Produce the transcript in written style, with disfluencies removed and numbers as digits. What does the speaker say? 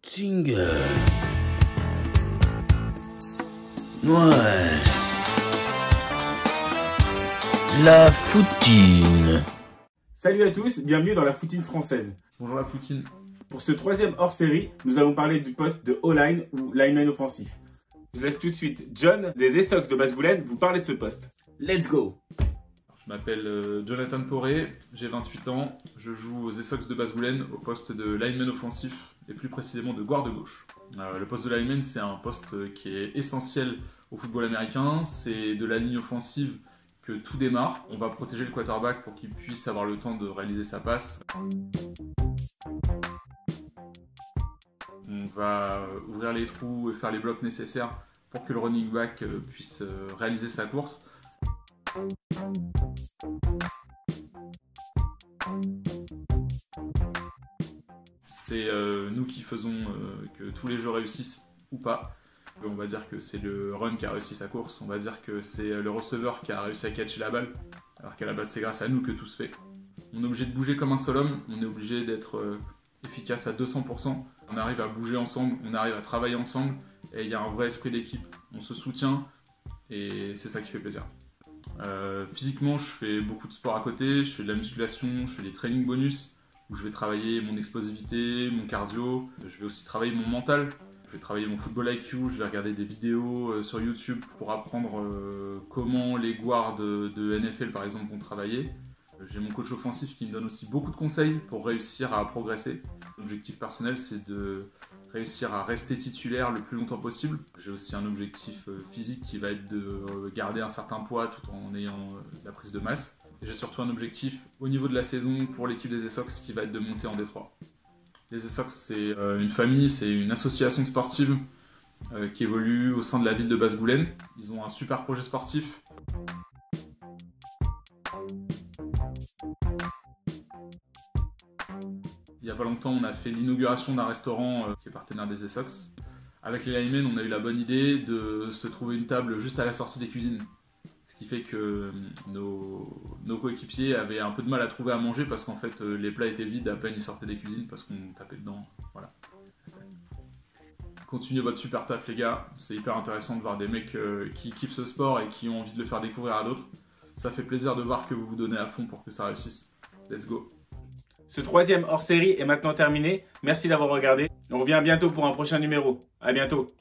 Jingle. Ouais. La foutine. Salut à tous, bienvenue dans la foutine française. Bonjour la foutine. Pour ce troisième hors-série, nous allons parler du poste de O-line ou lineman offensif. Je laisse tout de suite John des Essox de Basse-Boulogne vous parler de ce poste. Let's go. Je m'appelle Jonathan Poré, j'ai 28 ans, je joue aux Essox de Basse-Boulogne au poste de lineman offensif et plus précisément de garde gauche. Le poste de lineman, c'est un poste qui est essentiel au football américain, c'est de la ligne offensive que tout démarre. On va protéger le quarterback pour qu'il puisse avoir le temps de réaliser sa passe. On va ouvrir les trous et faire les blocs nécessaires pour que le running back puisse réaliser sa course. C'est nous qui faisons que tous les jeux réussissent ou pas. On va dire que c'est le run qui a réussi sa course, on va dire que c'est le receveur qui a réussi à catcher la balle, alors qu'à la base c'est grâce à nous que tout se fait. On est obligé de bouger comme un seul homme, on est obligé d'être efficace à 200%. On arrive à bouger ensemble, on arrive à travailler ensemble, et il y a un vrai esprit d'équipe. On se soutient, et c'est ça qui fait plaisir. Physiquement, je fais beaucoup de sport à côté, je fais de la musculation, je fais des trainings bonus, où je vais travailler mon explosivité, mon cardio, je vais aussi travailler mon mental. Je vais travailler mon football IQ, je vais regarder des vidéos sur YouTube pour apprendre comment les guards de NFL par exemple vont travailler. J'ai mon coach offensif qui me donne aussi beaucoup de conseils pour réussir à progresser. L'objectif personnel, c'est de réussir à rester titulaire le plus longtemps possible. J'ai aussi un objectif physique qui va être de garder un certain poids tout en ayant de la prise de masse. Et j'ai surtout un objectif au niveau de la saison pour l'équipe des Essox qui va être de monter en D3. Les Essox, c'est une famille, c'est une association sportive qui évolue au sein de la ville de Basse-Boulogne. Ils ont un super projet sportif. Il n'y a pas longtemps, on a fait l'inauguration d'un restaurant qui est partenaire des Essox. Avec les linemen, on a eu la bonne idée de se trouver une table juste à la sortie des cuisines. Ce qui fait que nos coéquipiers avaient un peu de mal à trouver à manger parce qu'en fait les plats étaient vides à peine ils sortaient des cuisines parce qu'on tapait dedans. Voilà. Continuez votre super taf les gars, c'est hyper intéressant de voir des mecs qui kiffent ce sport et qui ont envie de le faire découvrir à d'autres. Ça fait plaisir de voir que vous vous donnez à fond pour que ça réussisse. Let's go. Ce troisième hors-série est maintenant terminé. Merci d'avoir regardé. On revient bientôt pour un prochain numéro. À bientôt.